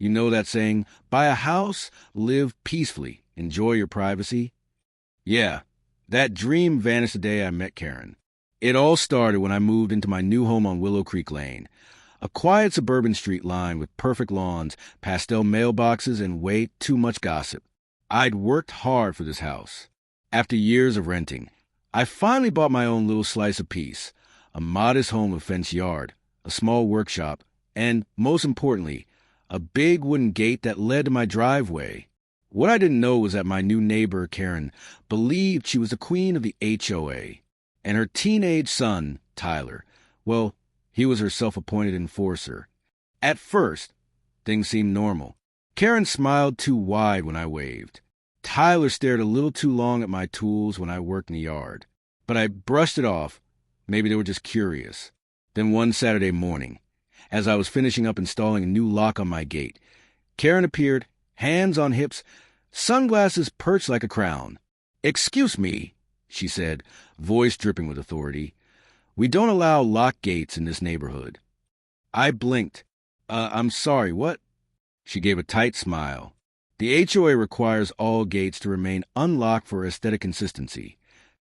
You know that saying, buy a house, live peacefully, enjoy your privacy? Yeah, that dream vanished the day I met Karen. It all started when I moved into my new home on Willow Creek Lane, a quiet suburban street lined with perfect lawns, pastel mailboxes, and way too much gossip. I'd worked hard for this house. After years of renting, I finally bought my own little slice of peace, a modest home with fenced yard, a small workshop, and, most importantly, a big wooden gate that led to my driveway. What I didn't know was that my new neighbor, Karen, believed she was the queen of the HOA, and her teenage son, Tyler, well, he was her self-appointed enforcer. At first, things seemed normal. Karen smiled too wide when I waved. Tyler stared a little too long at my tools when I worked in the yard. But I brushed it off. Maybe they were just curious. Then one Saturday morning, as I was finishing up installing a new lock on my gate, Karen appeared, hands on hips, sunglasses perched like a crown. "Excuse me," she said, voice dripping with authority. "We don't allow lock gates in this neighborhood." I blinked. I'm sorry, what?" She gave a tight smile. "The HOA requires all gates to remain unlocked for aesthetic consistency."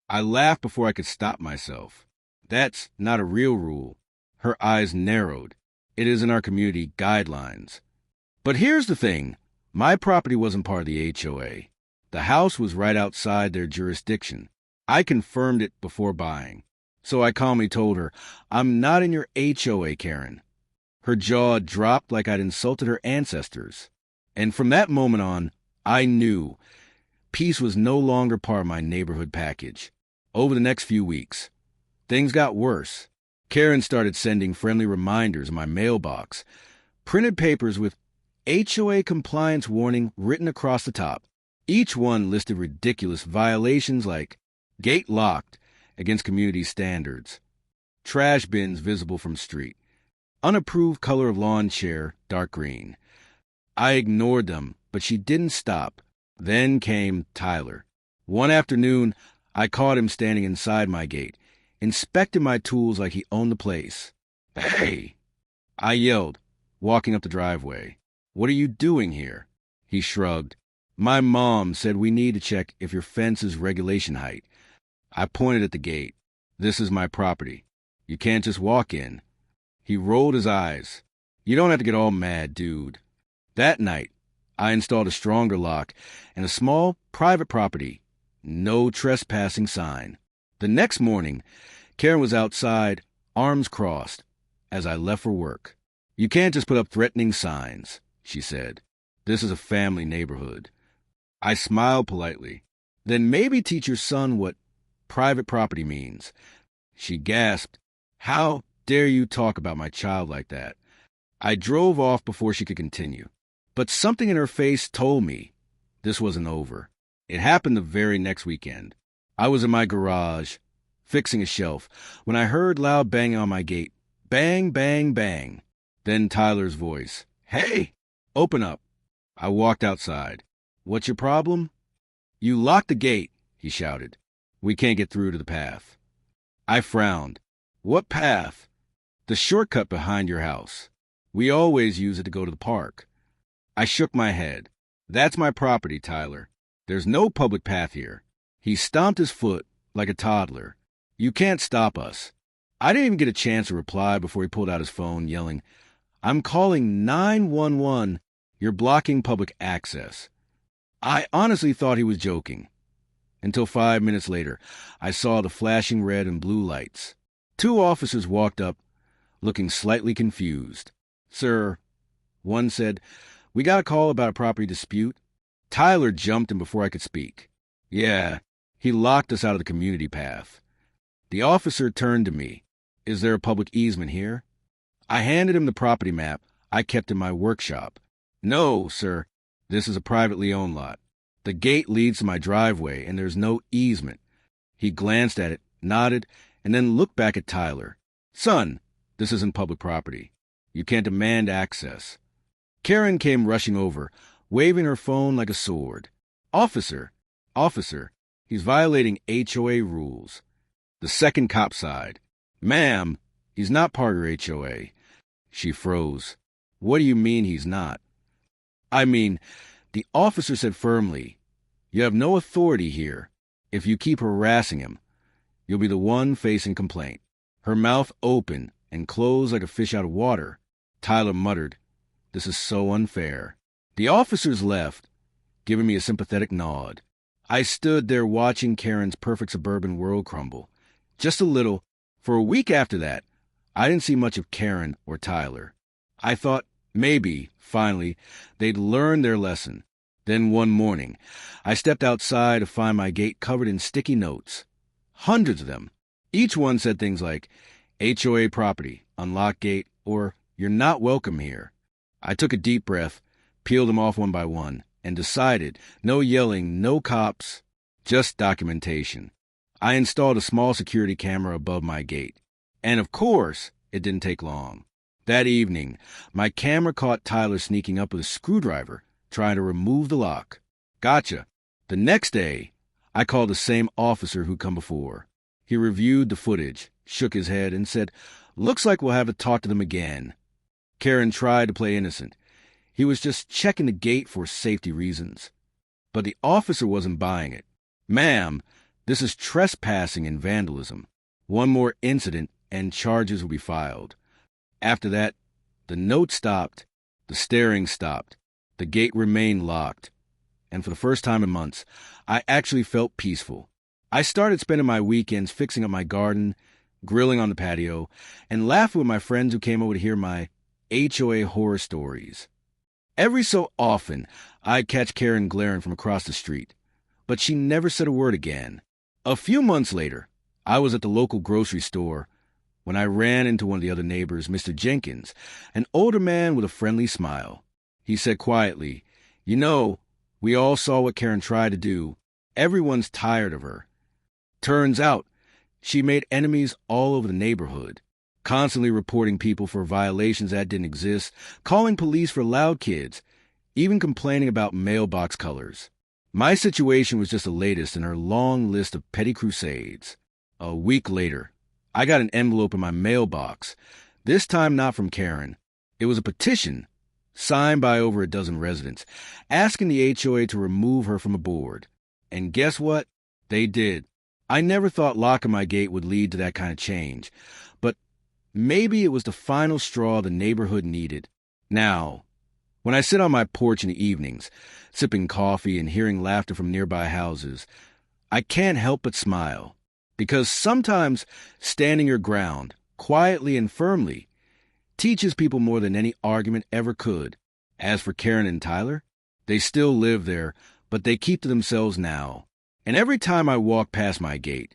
I laughed before I could stop myself. "That's not a real rule." Her eyes narrowed. "It is in our community guidelines." But here's the thing. My property wasn't part of the HOA. The house was right outside their jurisdiction. I confirmed it before buying. So I calmly told her, "I'm not in your HOA, Karen." Her jaw dropped like I'd insulted her ancestors. And from that moment on, I knew peace was no longer part of my neighborhood package. Over the next few weeks, things got worse. Karen started sending friendly reminders in my mailbox, printed papers with HOA compliance warning written across the top. Each one listed ridiculous violations like gate locked against community standards, trash bins visible from street, unapproved color of lawn chair, dark green. I ignored them, but she didn't stop. Then came Tyler. One afternoon, I caught him standing inside my gate, inspecting my tools like he owned the place. "Hey!" I yelled, walking up the driveway. "What are you doing here?" He shrugged. "My mom said we need to check if your fence is regulation height." I pointed at the gate. "This is my property. You can't just walk in." He rolled his eyes. "You don't have to get all mad, dude." That night, I installed a stronger lock and a small private property, no trespassing sign. The next morning, Karen was outside, arms crossed, as I left for work. "You can't just put up threatening signs," she said. "This is a family neighborhood." I smiled politely. "Then maybe teach your son what private property means." She gasped. "How dare you talk about my child like that?" I drove off before she could continue. But something in her face told me this wasn't over. It happened the very next weekend. I was in my garage, fixing a shelf, when I heard loud banging on my gate. Bang, bang, bang. Then Tyler's voice. "Hey, open up." I walked outside. "What's your problem?" "You locked the gate," he shouted. "We can't get through to the path." I frowned. "What path?" "The shortcut behind your house. We always use it to go to the park." I shook my head. "That's my property, Tyler. There's no public path here." He stomped his foot like a toddler. "You can't stop us." I didn't even get a chance to reply before he pulled out his phone, yelling, "I'm calling 911. You're blocking public access." I honestly thought he was joking. Until 5 minutes later, I saw the flashing red and blue lights. 2 officers walked up, looking slightly confused. "Sir," one said, "we got a call about a property dispute." Tyler jumped in before I could speak. "Yeah, he locked us out of the community path." The officer turned to me. "Is there a public easement here?" I handed him the property map I kept in my workshop. "No, sir. This is a privately owned lot. The gate leads to my driveway, and there's no easement." He glanced at it, nodded, and then looked back at Tyler. "Son, this isn't public property. You can't demand access." Karen came rushing over, waving her phone like a sword. Officer, he's violating HOA rules." The second cop sighed. "Ma'am, he's not part of your HOA." She froze. "What do you mean he's not?" I mean, the officer said firmly, "You have no authority here. If you keep harassing him, you'll be the one facing complaint." Her mouth open and closed like a fish out of water. Tyler muttered, "This is so unfair." The officers left, giving me a sympathetic nod. I stood there watching Karen's perfect suburban world crumble. Just a little. For a week after that, I didn't see much of Karen or Tyler. I thought maybe, finally, they'd learned their lesson. Then one morning, I stepped outside to find my gate covered in sticky notes. Hundreds of them. Each one said things like, "HOA property, unlock gate," or "You're not welcome here." I took a deep breath, peeled them off one by one, and decided no yelling, no cops, just documentation. I installed a small security camera above my gate. And of course, it didn't take long. That evening, my camera caught Tyler sneaking up with a screwdriver, trying to remove the lock. Gotcha. The next day, I called the same officer who'd come before. He reviewed the footage, shook his head, and said, "Looks like we'll have to talk to them again." Karen tried to play innocent. He was just checking the gate for safety reasons. But the officer wasn't buying it. "Ma'am, this is trespassing and vandalism. One more incident and charges will be filed." After that, the note stopped, the staring stopped, the gate remained locked. And for the first time in months, I actually felt peaceful. I started spending my weekends fixing up my garden, grilling on the patio, and laughing with my friends who came over to hear my HOA horror stories. Every so often, I'd catch Karen glaring from across the street, but she never said a word again. A few months later, I was at the local grocery store when I ran into one of the other neighbors, Mr. Jenkins, an older man with a friendly smile. He said quietly, "You know, we all saw what Karen tried to do. Everyone's tired of her. Turns out, she made enemies all over the neighborhood, constantly reporting people for violations that didn't exist, calling police for loud kids, even complaining about mailbox colors. My situation was just the latest in her long list of petty crusades." A week later, I got an envelope in my mailbox, this time not from Karen. It was a petition, signed by over a dozen residents, asking the HOA to remove her from a board. And guess what? They did. I never thought locking my gate would lead to that kind of change, but maybe it was the final straw the neighborhood needed. Now, when I sit on my porch in the evenings, sipping coffee and hearing laughter from nearby houses, I can't help but smile. Because sometimes standing your ground, quietly and firmly, teaches people more than any argument ever could. As for Karen and Tyler, they still live there, but they keep to themselves now. And every time I walk past my gate,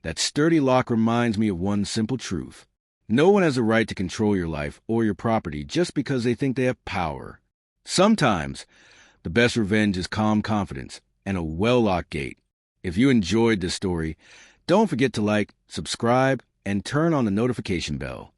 that sturdy lock reminds me of one simple truth. No one has a right to control your life or your property just because they think they have power. Sometimes, the best revenge is calm confidence and a well-locked gate. If you enjoyed this story, don't forget to like, subscribe, and turn on the notification bell.